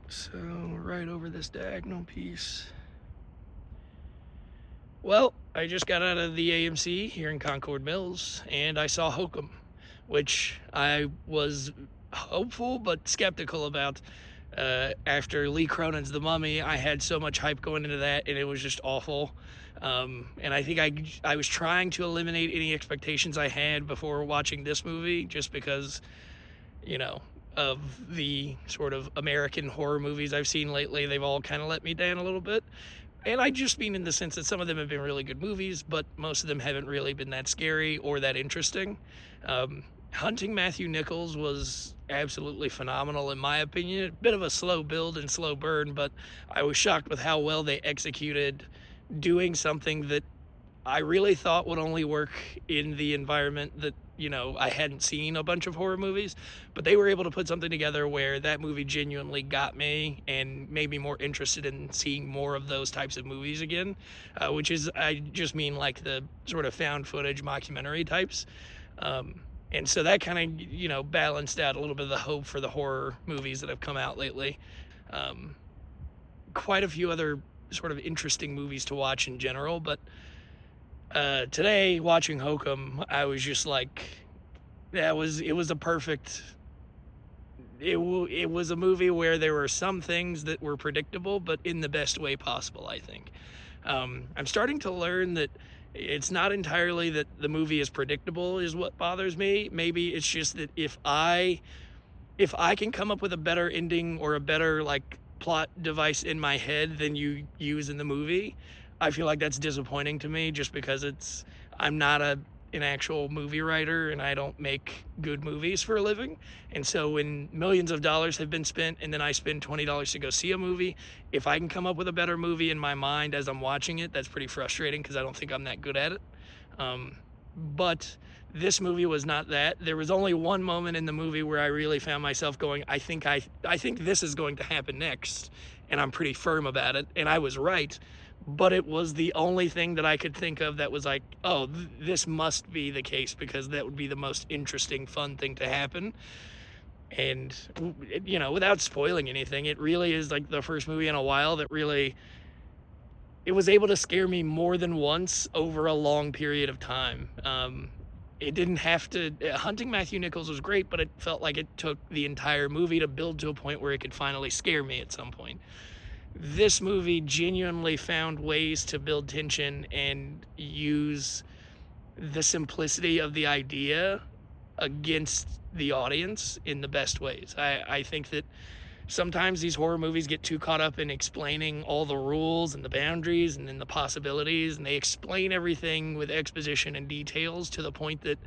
So right over this diagonal piece. Well, I just got out of the AMC here in Concord Mills, and I saw Hokum, which I was hopeful but skeptical about. After Lee Cronin's The Mummy, I had so much hype going into that, and it was just awful. And I think I was trying to eliminate any expectations I had before watching this movie, just because, you know, of the sort of American horror movies I've seen lately. They've all kind of let me down a little bit. And I just mean in the sense that some of them have been really good movies, but most of them haven't really been that scary or that interesting. Hunting Matthew Nichols was absolutely phenomenal in my opinion. A bit of a slow build and slow burn, but I was shocked with how well they executed doing something that I really thought would only work in the environment that, I hadn't seen a bunch of horror movies, but they were able to put something together where that movie genuinely got me and made me more interested in seeing more of those types of movies again, which is, I just mean like the sort of found footage mockumentary types. And so that kind of, balanced out a little bit of the hope for the horror movies that have come out lately. Quite a few other sort of interesting movies to watch in general, but today watching Hokum, I was just like, it was a perfect, it was a movie where there were some things that were predictable, but in the best way possible, I think. I'm starting to learn that it's not entirely that the movie is predictable is what bothers me. Maybe it's just that if I can come up with a better ending or a better like plot device in my head than you use in the movie, I feel like that's disappointing to me, just because I'm not an actual movie writer and I don't make good movies for a living. And so when millions of dollars have been spent and then I spend $20 to go see a movie, if I can come up with a better movie in my mind as I'm watching it, that's pretty frustrating because I don't think I'm that good at it. But this movie was not that. There was only one moment in the movie where I really found myself going, I think this is going to happen next, and I'm pretty firm about it, and I was right. But it was the only thing that I could think of that was like, oh, this must be the case, because that would be the most interesting, fun thing to happen. And, without spoiling anything, it really is like the first movie in a while that really, it was able to scare me more than once over a long period of time. It didn't have to, Hunting Matthew Nichols was great, but it felt like it took the entire movie to build to a point where it could finally scare me at some point. This movie genuinely found ways to build tension and use the simplicity of the idea against the audience in the best ways. I think that sometimes these horror movies get too caught up in explaining all the rules and the boundaries and then the possibilities, and they explain everything with exposition and details to the point that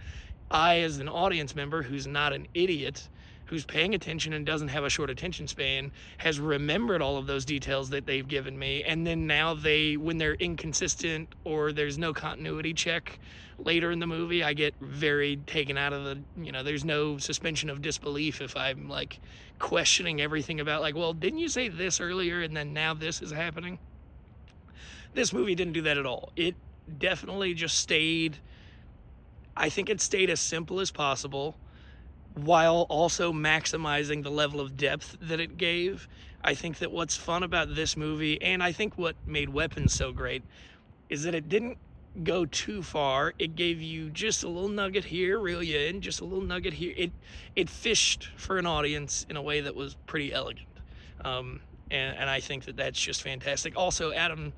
I, as an audience member who's not an idiot, who's paying attention and doesn't have a short attention span, has remembered all of those details that they've given me. And then now when they're inconsistent or there's no continuity check later in the movie, I get very taken out of there's no suspension of disbelief if I'm like questioning everything about like, well, didn't you say this earlier and then now this is happening? This movie didn't do that at all. It definitely just stayed, I think it stayed as simple as possible, while also maximizing the level of depth that it gave. I think that what's fun about this movie, and I think what made Weapons so great, is that it didn't go too far. It gave you just a little nugget here, reel you in, just a little nugget here. It fished for an audience in a way that was pretty elegant. And I think that that's just fantastic. Also, Adam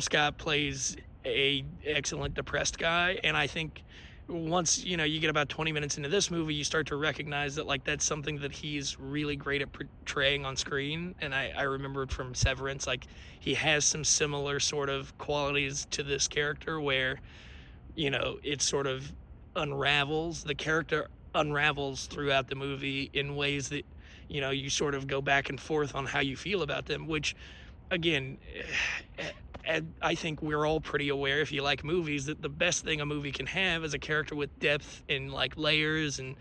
Scott plays a excellent depressed guy, and I think once you get about 20 minutes into this movie, you start to recognize that like that's something that he's really great at portraying on screen. And I remembered from Severance, like he has some similar sort of qualities to this character where it sort of unravels, the character unravels throughout the movie in ways that you sort of go back and forth on how you feel about them, which again, and I think we're all pretty aware, if you like movies, that the best thing a movie can have is a character with depth and like layers and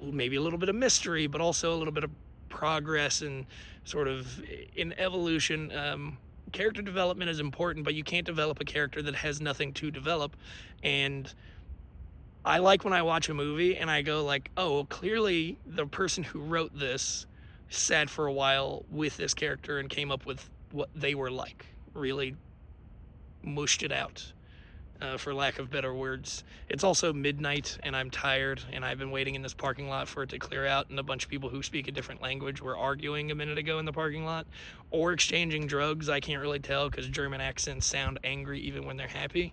maybe a little bit of mystery, but also a little bit of progress and sort of in evolution. Character development is important, but you can't develop a character that has nothing to develop. And I like when I watch a movie and I go like, oh, well, clearly the person who wrote this sat for a while with this character and came up with what they were like, really mushed it out, for lack of better words. It's also midnight and I'm tired, and I've been waiting in this parking lot for it to clear out, and a bunch of people who speak a different language were arguing a minute ago in the parking lot or exchanging drugs. I can't really tell because German accents sound angry even when they're happy.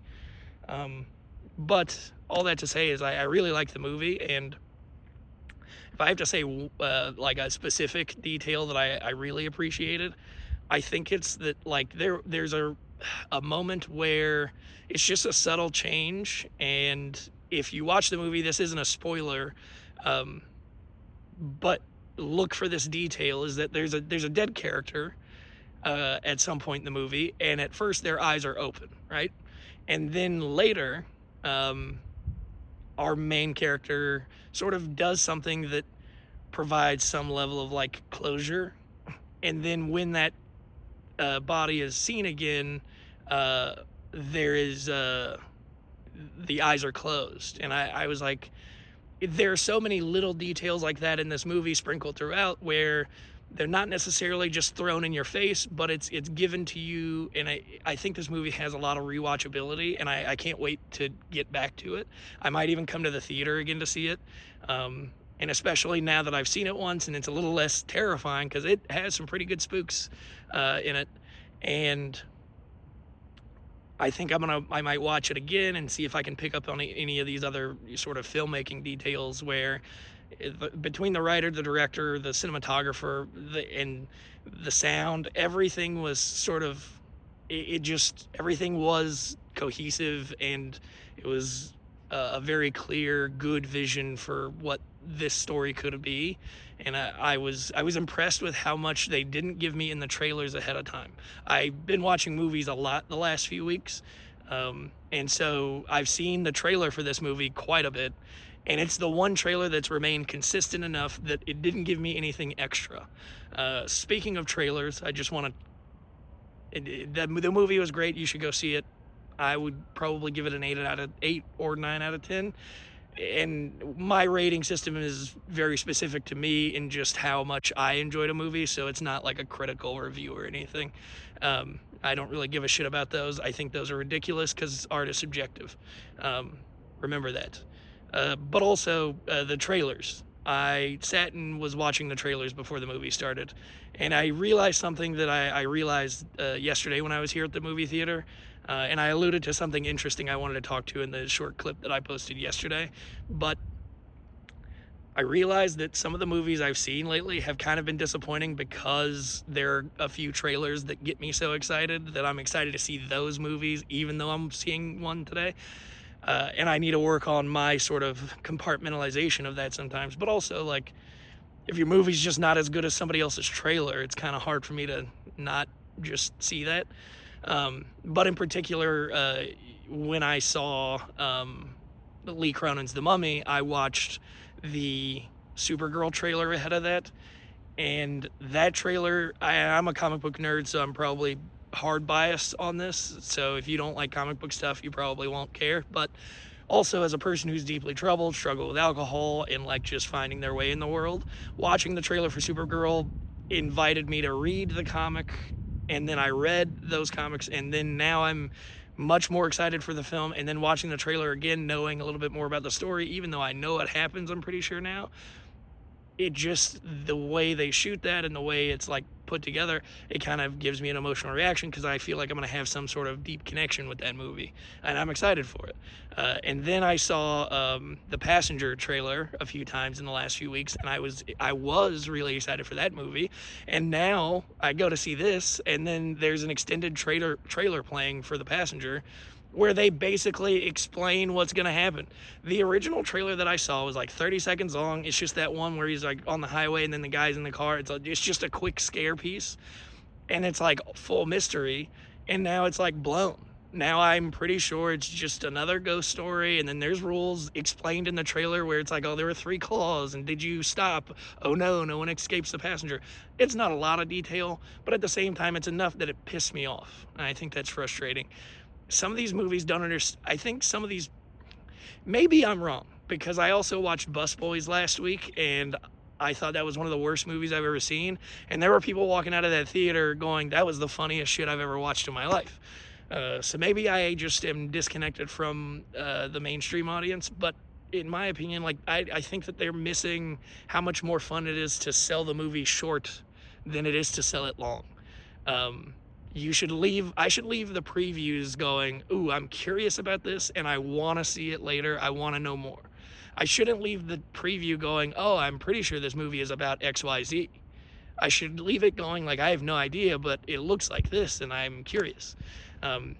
But all that to say is I really like the movie, and if I have to say like a specific detail that I really appreciated, I think it's that like there's a moment where it's just a subtle change, and if you watch the movie, this isn't a spoiler, but look for this detail, is that there's a dead character at some point in the movie, and at first their eyes are open, right? And then later, our main character sort of does something that provides some level of like closure, and then when that body is seen again, there is the eyes are closed. And I was like, there are so many little details like that in this movie sprinkled throughout where they're not necessarily just thrown in your face, but it's given to you. And I think this movie has a lot of rewatchability, and I can't wait to get back to it. I might even come to the theater again to see it. And especially now that I've seen it once and it's a little less terrifying, because it has some pretty good spooks in it. And I think I might watch it again and see if I can pick up on any of these other sort of filmmaking details where between the writer, the director, the cinematographer, and the sound, everything was sort of, everything was cohesive, and it was a very clear, good vision for what this story could be. And I was impressed with how much they didn't give me in the trailers ahead of time. I've been watching movies a lot the last few weeks, and so I've seen the trailer for this movie quite a bit, and it's the one trailer that's remained consistent enough that it didn't give me anything extra. Speaking of trailers, I just want to, the movie was great. You should go see it. I would probably give it an 8 or 9 out of 10. And my rating system is very specific to me in just how much I enjoyed a movie, so it's not like a critical review or anything. I don't really give a shit about those. I think those are ridiculous because art is subjective. Remember that. But also the trailers. I sat and was watching the trailers before the movie started, and I realized something that I realized yesterday when I was here at the movie theater. And I alluded to something interesting I wanted to talk to in the short clip that I posted yesterday. But I realized that some of the movies I've seen lately have kind of been disappointing because there are a few trailers that get me so excited that I'm excited to see those movies, even though I'm seeing one today. And I need to work on my sort of compartmentalization of that sometimes. But also, like, if your movie's just not as good as somebody else's trailer, it's kind of hard for me to not just see that. But in particular, when I saw Lee Cronin's The Mummy, I watched the Supergirl trailer ahead of that. And that trailer, I'm a comic book nerd, so I'm probably hard biased on this. So if you don't like comic book stuff, you probably won't care. But also, as a person who's deeply troubled, struggle with alcohol, and like just finding their way in the world, watching the trailer for Supergirl invited me to read the comic. And then I read those comics, and then now I'm much more excited for the film. And then watching the trailer again, knowing a little bit more about the story, even though I know what happens, I'm pretty sure now. It just, the way they shoot that and the way it's like put together, it kind of gives me an emotional reaction because I feel like I'm going to have some sort of deep connection with that movie, and I'm excited for it. And then I saw the Passenger trailer a few times in the last few weeks, and I was really excited for that movie. And now I go to see this, and then there's an extended trailer playing for the Passenger, where they basically explain what's going to happen. The original trailer that I saw was like 30 seconds long. It's just that one where he's like on the highway and then the guy's in the car. It's just a quick scare piece. And it's like full mystery. and now it's like blown. Now I'm pretty sure it's just another ghost story, and then there's rules explained in the trailer where it's like, oh, there were 3 claws, and did you stop? Oh no, no one escapes the passenger. It's not a lot of detail, but at the same time, it's enough that it pissed me off, and I think that's frustrating. Some of these movies don't understand. I think some of these, maybe I'm wrong, because I also watched Busboys last week, and I thought that was one of the worst movies I've ever seen. And there were people walking out of that theater going, that was the funniest shit I've ever watched in my life. So maybe I just am disconnected from the mainstream audience, but in my opinion, like I think that they're missing how much more fun it is to sell the movie short than it is to sell it long. I should leave the previews going, ooh, I'm curious about this and I want to see it later. I want to know more. I shouldn't leave the preview going, oh, I'm pretty sure this movie is about XYZ. I should leave it going like, I have no idea, but it looks like this and I'm curious. And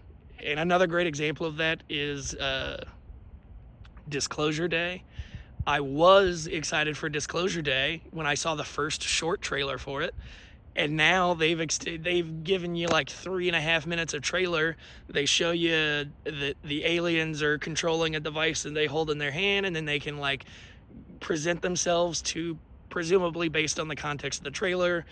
another great example of that is Disclosure Day. I was excited for Disclosure Day when I saw the first short trailer for it. And now they've given you like 3.5 minutes of trailer. They show you that the aliens are controlling a device that they hold in their hand, and then they can like present themselves to, presumably based on the context of the trailer,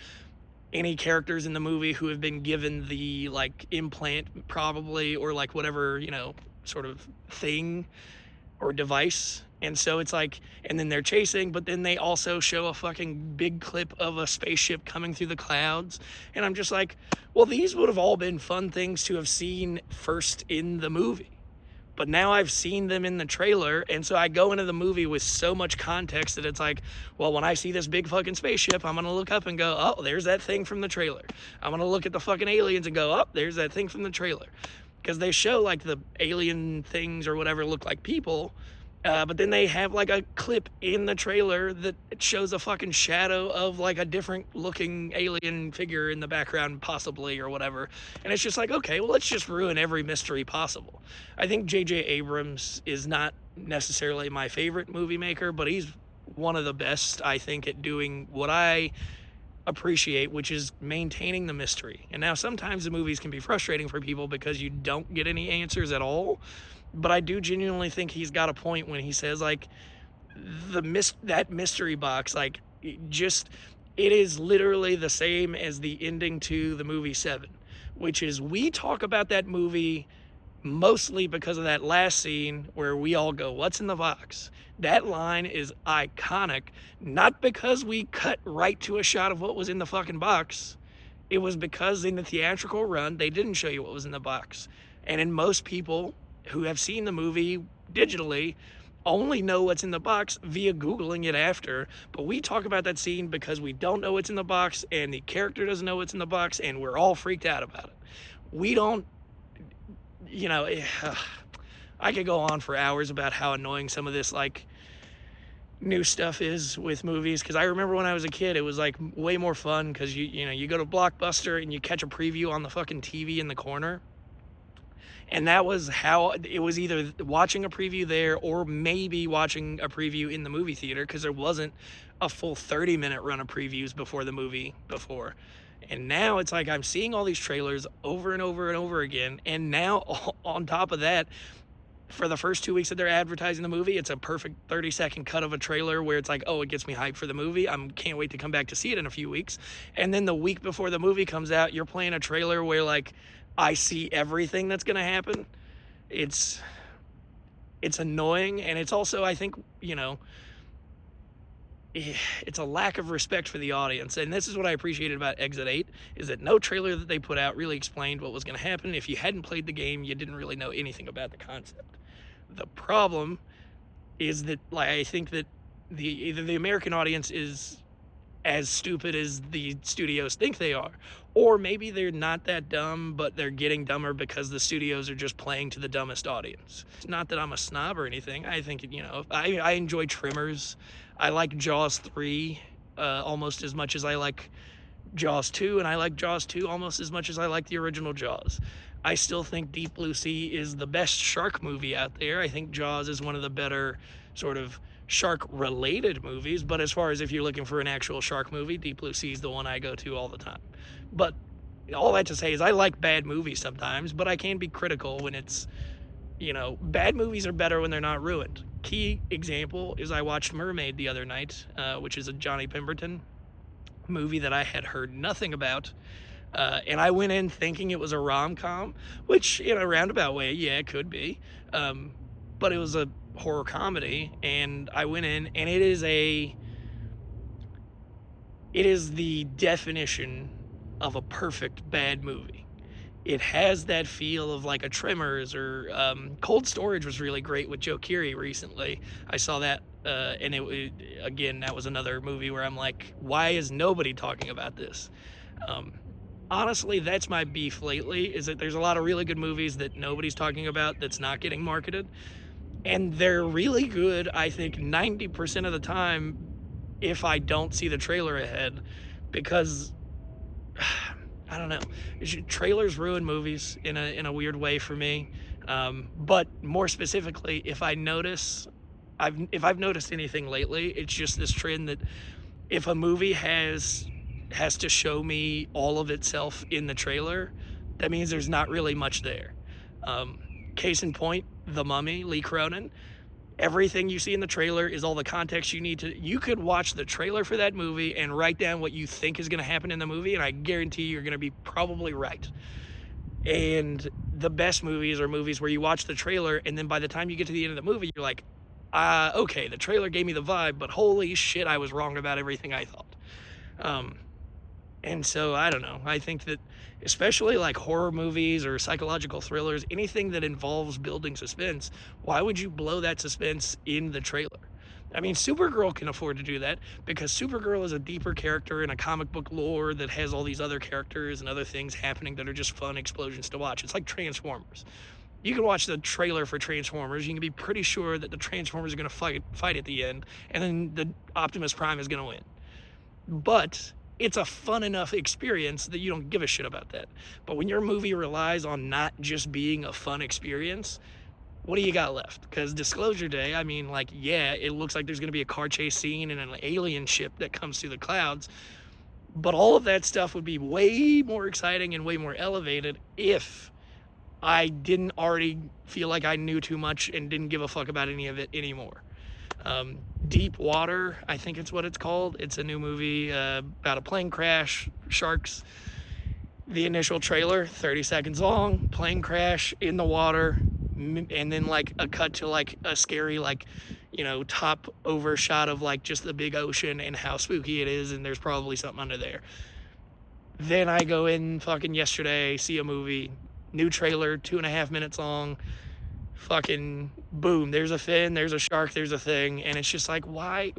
any characters in the movie who have been given the like implant probably, or like whatever, you know, sort of thing or device. And so it's like, and then they're chasing, but then they also show a fucking big clip of a spaceship coming through the clouds. And I'm just like, well, these would have all been fun things to have seen first in the movie. But now I've seen them in the trailer, and so I go into the movie with so much context that it's like, well, when I see this big fucking spaceship, I'm gonna look up and go, oh, there's that thing from the trailer. I'm gonna look at the fucking aliens and go, oh, there's that thing from the trailer. Because they show like the alien things or whatever look like people, but then they have like a clip in the trailer that shows a fucking shadow of like a different looking alien figure in the background possibly, or whatever. And it's just like, okay, well, let's just ruin every mystery possible. I think J.J. Abrams is not necessarily my favorite movie maker, but he's one of the best, I think, at doing what I appreciate, which is maintaining the mystery. And now sometimes the movies can be frustrating for people because you don't get any answers at all. But I do genuinely think he's got a point when he says like that mystery box, like it is literally the same as the ending to the movie Seven, which is, we talk about that movie mostly because of that last scene where we all go, what's in the box? That line is iconic, not because we cut right to a shot of what was in the fucking box. It was because in the theatrical run, they didn't show you what was in the box. And in most people who have seen the movie digitally only know what's in the box via Googling it after. But we talk about that scene because we don't know what's in the box, and the character doesn't know what's in the box, and we're all freaked out about it. We don't, you know, I could go on for hours about how annoying some of this like new stuff is with movies, because I remember when I was a kid, it was like way more fun because you go to Blockbuster and you catch a preview on the fucking TV in the corner. And that was how it was, either watching a preview there or maybe watching a preview in the movie theater, because there wasn't a full 30-minute run of previews before the movie before. And now it's like I'm seeing all these trailers over and over and over again. And now on top of that, for the first 2 weeks that they're advertising the movie, it's a perfect 30-second cut of a trailer where it's like, oh, it gets me hyped for the movie. I can't wait to come back to see it in a few weeks. And then the week before the movie comes out, you're playing a trailer where like I see everything that's going to happen. It's annoying. And it's also, I think, it's a lack of respect for the audience. And this is what I appreciated about Exit 8, is that no trailer that they put out really explained what was going to happen. If you hadn't played the game, you didn't really know anything about the concept. The problem is that, like, I think that either the American audience is as stupid as the studios think they are, or maybe they're not that dumb, but they're getting dumber because the studios are just playing to the dumbest audience. It's not that I'm a snob or anything. I think, I enjoy Tremors. I like Jaws 3 almost as much as I like Jaws 2, and I like Jaws 2 almost as much as I like the original Jaws. I still think Deep Blue Sea is the best shark movie out there. I think Jaws is one of the better sort of shark-related movies, but as far as if you're looking for an actual shark movie, Deep Blue Sea is the one I go to all the time. But all that to say is I like bad movies sometimes, but I can be critical when it's, bad movies are better when they're not ruined. Key example is I watched Mermaid the other night, which is a Johnny Pemberton movie that I had heard nothing about. And I went in thinking it was a rom-com, which in a roundabout way, yeah, it could be. But it was a horror comedy, and I went in, and it is the definition of a perfect bad movie. It has that feel of like a Tremors, or Cold Storage was really great with Joe Keery recently. I saw that, and again, that was another movie where I'm like, why is nobody talking about this? Honestly, that's my beef lately, is that there's a lot of really good movies that nobody's talking about that's not getting marketed. And they're really good, I think, 90% of the time if I don't see the trailer ahead, because I don't know. Trailers ruin movies in a weird way for me. But more specifically, if I've noticed anything lately, it's just this trend that if a movie has to show me all of itself in the trailer, that means there's not really much there. Case in point, The Mummy, Lee Cronin. Everything you see in the trailer is all the context you need to. You could watch the trailer for that movie and write down what you think is going to happen in the movie, and I guarantee you're going to be probably right. And the best movies are movies where you watch the trailer, and then by the time you get to the end of the movie, you're like, okay, the trailer gave me the vibe, but holy shit, I was wrong about everything I thought. And so, I don't know, I think that especially like horror movies or psychological thrillers, anything that involves building suspense, why would you blow that suspense in the trailer? I mean, Supergirl can afford to do that because Supergirl is a deeper character in a comic book lore that has all these other characters and other things happening that are just fun explosions to watch. It's like Transformers. You can watch the trailer for Transformers, you can be pretty sure that the Transformers are going to fight at the end, and then the Optimus Prime is going to win. But it's a fun enough experience that you don't give a shit about that. But when your movie relies on not just being a fun experience, what do you got left? Because Disclosure Day, I mean, like, yeah, it looks like there's going to be a car chase scene and an alien ship that comes through the clouds, but all of that stuff would be way more exciting and way more elevated if I didn't already feel like I knew too much and didn't give a fuck about any of it anymore. Deep Water, I think it's what it's called. It's a new movie about a plane crash, sharks. The initial trailer, 30 seconds long, plane crash in the water, and then like a cut to like a scary, like, top over shot of like just the big ocean and how spooky it is, and there's probably something under there. Then I go in fucking yesterday, see a movie, new trailer, 2.5 minutes long, fucking boom, there's a fin, there's a shark, there's a thing, and it's just like, why?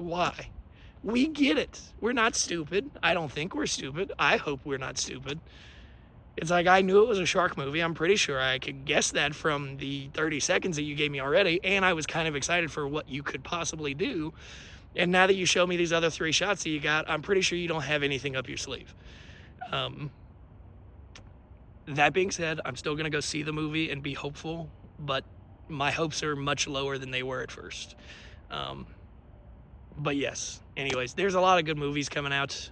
We get it. We're not stupid. I don't think we're stupid. I hope we're not stupid. It's like, I knew it was a shark movie. I'm pretty sure I could guess that from the 30 seconds that you gave me already, and I was kind of excited for what you could possibly do. And now that you show me these other 3 shots that you got, I'm pretty sure you don't have anything up your sleeve. That being said, I'm still going to go see the movie and be hopeful, but my hopes are much lower than they were at first. But yes, anyways, there's a lot of good movies coming out,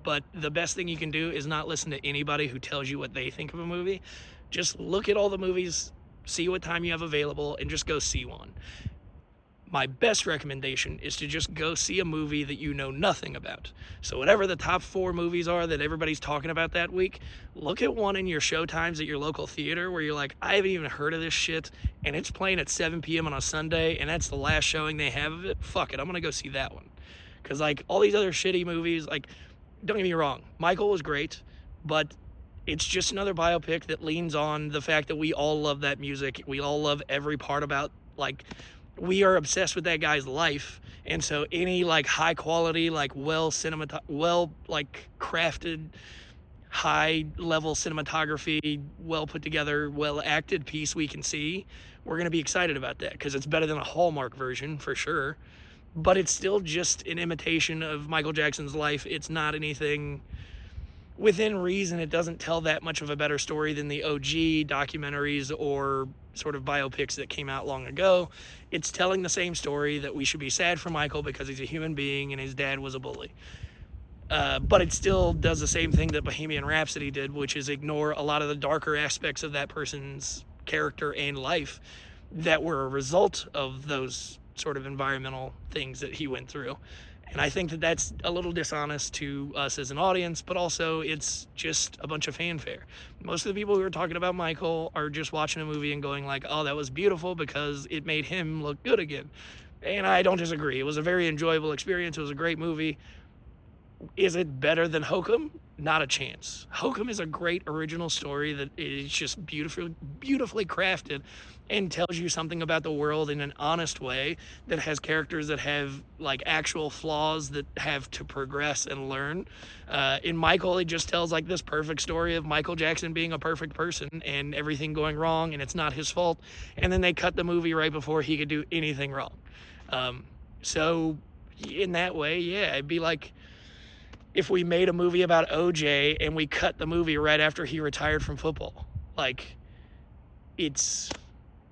but the best thing you can do is not listen to anybody who tells you what they think of a movie. Just look at all the movies, see what time you have available, and just go see one. My best recommendation is to just go see a movie that you know nothing about. So whatever the top 4 movies are that everybody's talking about that week, look at one in your showtimes at your local theater where you're like, I haven't even heard of this shit, and it's playing at 7 p.m. on a Sunday, and that's the last showing they have of it. Fuck it, I'm gonna go see that one. Because like all these other shitty movies, like, don't get me wrong, Michael was great, but it's just another biopic that leans on the fact that we all love that music. We all love every part about, like, we are obsessed with that guy's life, and so any like high quality, like well like crafted, high level cinematography, well put together, well acted piece we can see, we're gonna be excited about that because it's better than a Hallmark version for sure. But it's still just an imitation of Michael Jackson's life. It's not anything within reason. It doesn't tell that much of a better story than the OG documentaries or sort of biopics that came out long ago. It's telling the same story, that we should be sad for Michael because he's a human being and his dad was a bully. But it still does the same thing that Bohemian Rhapsody did, which is ignore a lot of the darker aspects of that person's character and life that were a result of those sort of environmental things that he went through. And I think that that's a little dishonest to us as an audience, but also it's just a bunch of fanfare. Most of the people who are talking about Michael are just watching a movie and going like, oh, that was beautiful because it made him look good again. And I don't disagree. It was a very enjoyable experience. It was a great movie. Is it better than Hokum? Not a chance. Hokum is a great original story that is just beautifully crafted and tells you something about the world in an honest way, that has characters that have like actual flaws that have to progress and learn. In Michael, it just tells like this perfect story of Michael Jackson being a perfect person and everything going wrong and it's not his fault. And then they cut the movie right before he could do anything wrong. So in that way, yeah, it'd be like if we made a movie about OJ and we cut the movie right after he retired from football. Like, it's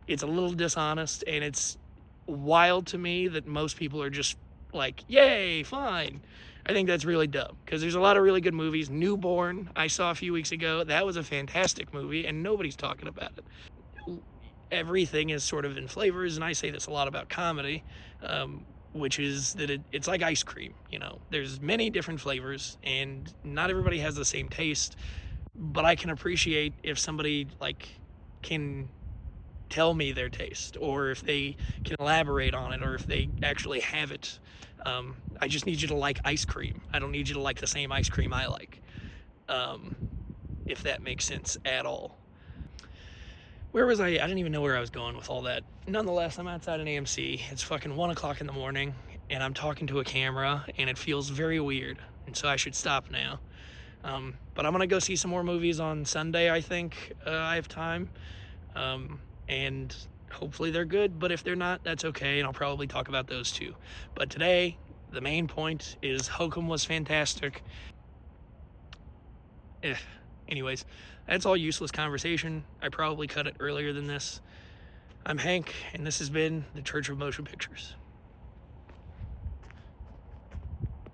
a little dishonest, and it's wild to me that most people are just like, yay, fine. I think that's really dumb, because there's a lot of really good movies. Newborn, I saw a few weeks ago. That was a fantastic movie, and nobody's talking about it. Everything is sort of in flavors, and I say this a lot about comedy, which is that it's like ice cream. You know, there's many different flavors and not everybody has the same taste, but I can appreciate if somebody like can tell me their taste, or if they can elaborate on it, or if they actually have it. I just need you to like ice cream. I don't need you to like the same ice cream I like, if that makes sense at all. Where was I didn't even know where I was going with all that. Nonetheless, I'm outside an AMC. It's fucking 1 o'clock in the morning, and I'm talking to a camera, and it feels very weird, and so I should stop now. But I'm gonna go see some more movies on Sunday, I think. I have time. And hopefully they're good, but if they're not, that's okay, and I'll probably talk about those too. But today, the main point is Hokum was fantastic. Anyways, that's all useless conversation. I probably cut it earlier than this. I'm Hank, and this has been the Church of Motion Pictures.